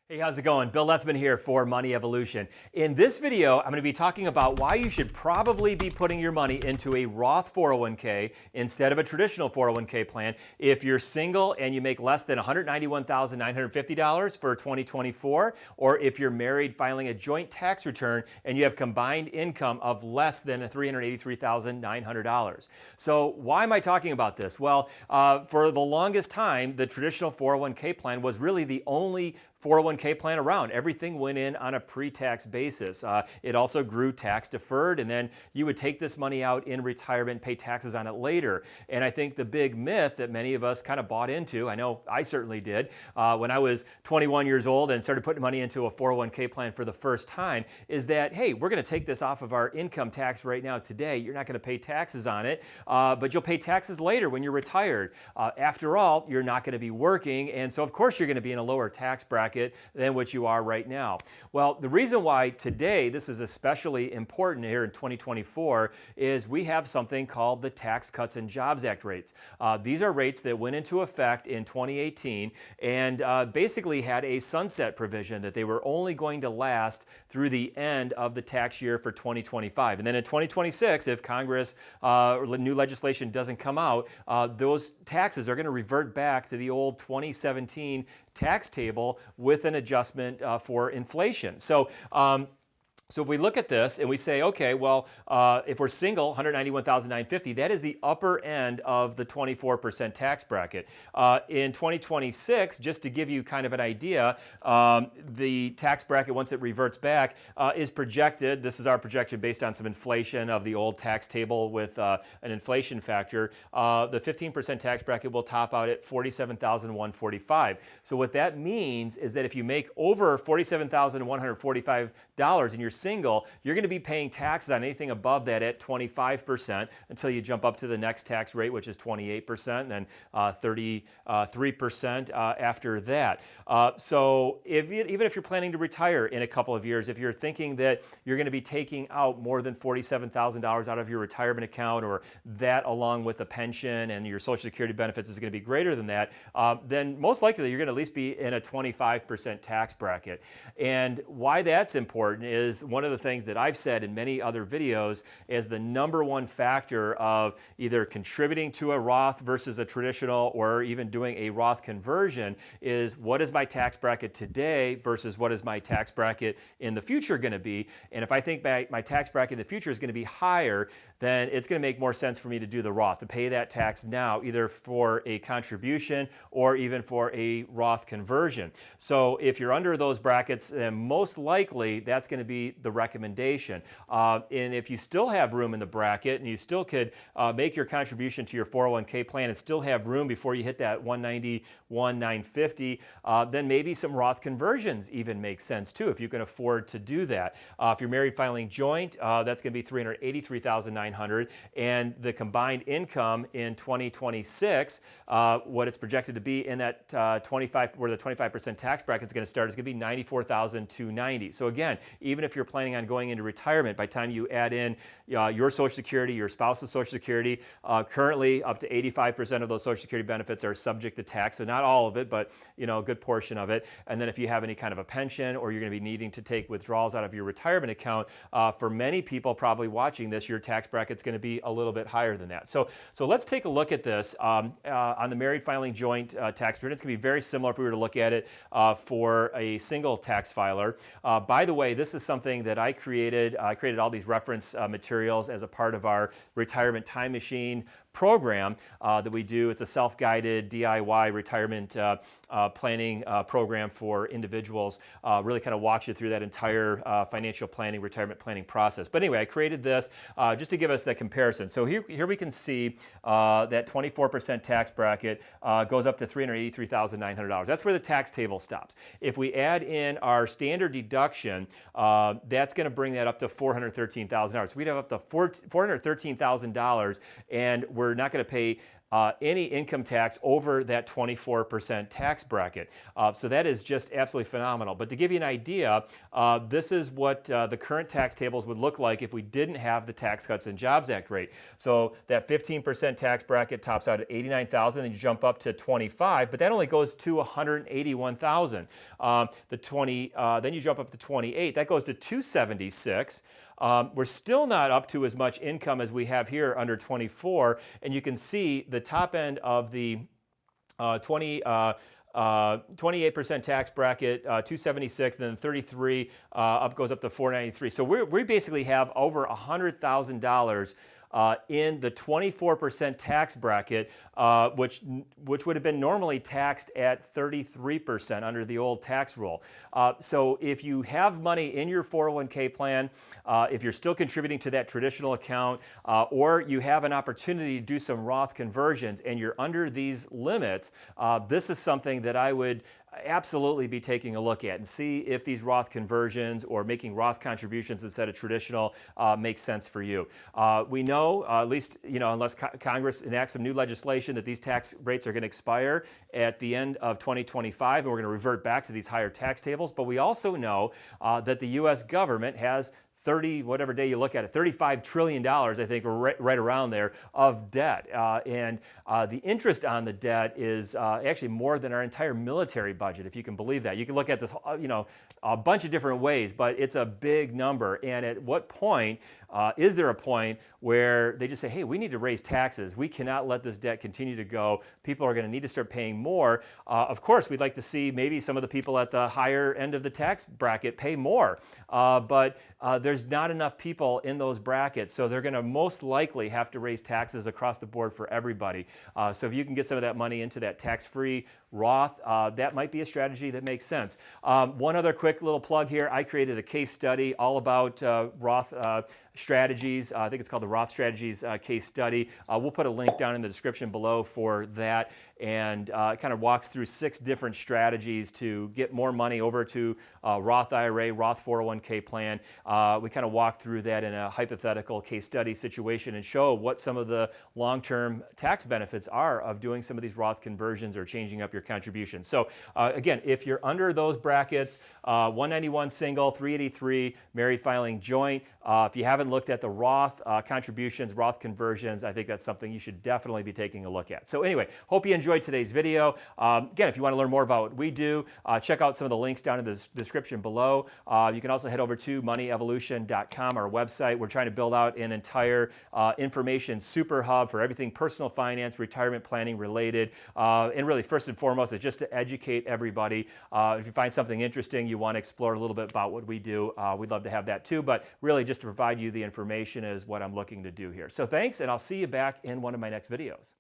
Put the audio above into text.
Hey, how's it going? Bill Lethman here for Money Evolution. In this video, I'm going to be talking about why you should probably be putting your money into a Roth 401k instead of a traditional 401k plan if you're single and you make less than $191,950 for 2024, or if you're married filing a joint tax return and you have combined income of less than $383,900. So why am I talking about this? Well, for the longest time, the traditional 401k plan was really the only 401k plan around. Everything went in on a pre-tax basis. It also grew tax deferred, and then you would take this money out in retirement and pay taxes on it later. And I think the big myth that many of us kind of bought into, I know I certainly did, when I was 21 years old and started putting money into a 401k plan for the first time, is that, hey, we're going to take this off of our income tax right now today. You're not going to pay taxes on it, but you'll pay taxes later when you're retired. After all, you're not going to be working, and so of course you're going to be in a lower tax bracket than what you are right now. Well, the reason why today this is especially important here in 2024 is we have something called the Tax Cuts and Jobs Act rates. These are rates that went into effect in 2018 and basically had a sunset provision that they were only going to last through the end of the tax year for 2025. And then in 2026, if Congress or new legislation doesn't come out, those taxes are going to revert back to the old 2017 tax table with an adjustment for inflation. So if we look at this and we say, okay, well, if we're single, $191,950, that is the upper end of the 24% tax bracket. In 2026, just to give you kind of an idea, the tax bracket, once it reverts back, is projected, this is our projection based on some inflation of the old tax table with an inflation factor, the 15% tax bracket will top out at $47,145. So what that means is that if you make over $47,145 and you're single, you're going to be paying taxes on anything above that at 25% until you jump up to the next tax rate, which is 28%, and then 33% after that. So even if you're planning to retire in a couple of years, if you're thinking that you're going to be taking out more than $47,000 out of your retirement account, or that along with a pension and your Social Security benefits is going to be greater than that, then most likely you're going to at least be in a 25% tax bracket. And why that's important is one of the things that I've said in many other videos is the number one factor of either contributing to a Roth versus a traditional, or even doing a Roth conversion, is what is my tax bracket today versus what is my tax bracket in the future going to be. And if I think my tax bracket in the future is going to be higher, then it's going to make more sense for me to do the Roth, to pay that tax now, either for a contribution or even for a Roth conversion. So if you're under those brackets, then most likely that's going to be the recommendation. And if you still have room in the bracket and you still could make your contribution to your 401k plan and still have room before you hit that $191,950, then maybe some Roth conversions even make sense too, if you can afford to do that. If you're married filing joint, that's going to be $383,900, and the combined income in 2026, what it's projected to be in that 25% tax bracket is going to start, is going to be $94,290. So again, even if you're planning on going into retirement, by the time you add in your Social Security, your spouse's Social Security, currently up to 85% of those Social Security benefits are subject to tax. So not all of it, but a good portion of it. And then if you have any kind of a pension, or you're going to be needing to take withdrawals out of your retirement account, for many people probably watching this, your tax bracket's going to be a little bit higher than that. So let's take a look at this on the married filing joint tax return. It's going to be very similar if we were to look at it for a single tax filer. By the way, this is something that I created. I created all these reference materials as a part of our Retirement Time Machine program that we do. It's a self-guided DIY retirement planning program for individuals. Really kind of walks you through that entire financial planning, retirement planning process. But anyway, I created this just to give us that comparison. So here we can see that 24% tax bracket goes up to $383,900. That's where the tax table stops. If we add in our standard deduction, that's going to bring that up to $413,000. So we'd have up to $413,000, and we're not going to pay any income tax over that 24% tax bracket. So that is just absolutely phenomenal. But to give you an idea, this is what the current tax tables would look like if we didn't have the Tax Cuts and Jobs Act rate. So that 15% tax bracket tops out at $89,000, then you jump up to 25, but that only goes to $181,000. Then you jump up to 28, that goes to 276. We're still not up to as much income as we have here under 24, and you can see the top end of the 28% tax bracket, 276, and then 33 goes up to 493. So we basically have over $100,000 in the 24% tax bracket, which would have been normally taxed at 33% under the old tax rule. So if you have money in your 401k plan, if you're still contributing to that traditional account, or you have an opportunity to do some Roth conversions and you're under these limits, this is something that I would absolutely be taking a look at and see if these Roth conversions or making Roth contributions instead of traditional makes sense for you. We know, at least unless Congress enacts some new legislation, that these tax rates are going to expire at the end of 2025, and we're going to revert back to these higher tax tables. But we also know that the U.S. government has 30, whatever day you look at it, $35 trillion, I think, or right around there, of debt. And the interest on the debt is actually more than our entire military budget, if you can believe that. You can look at this, a bunch of different ways, but it's a big number. And at what point is there a point where they just say, hey, we need to raise taxes. We cannot let this debt continue to go. People are going to need to start paying more. Of course, we'd like to see maybe some of the people at the higher end of the tax bracket pay more. But there's not enough people in those brackets, so they're going to most likely have to raise taxes across the board for everybody. So if you can get some of that money into that tax-free Roth, that might be a strategy that makes sense. One other quick little plug here. I created a case study all about Roth strategies. I think it's called the Roth Strategies case study. We'll put a link down in the description below for that, and it kind of walks through 6 different strategies to get more money over to Roth IRA, Roth 401k plan. We kind of walk through that in a hypothetical case study situation and show what some of the long-term tax benefits are of doing some of these Roth conversions or changing up your contributions. So again, if you're under those brackets, 191 single, 383 married filing joint, if you haven't looked at the Roth contributions, Roth conversions, I think that's something you should definitely be taking a look at. So anyway, hope you enjoyed today's video. Again, if you want to learn more about what we do, check out some of the links down in the description below. You can also head over to moneyevolution.com, our website. We're trying to build out an entire information super hub for everything personal finance, retirement planning related. And really, first and foremost, is just to educate everybody. If you find something interesting, you want to explore a little bit about what we do, we'd love to have that too. But really, just to provide you the information is what I'm looking to do here. So thanks, and I'll see you back in one of my next videos.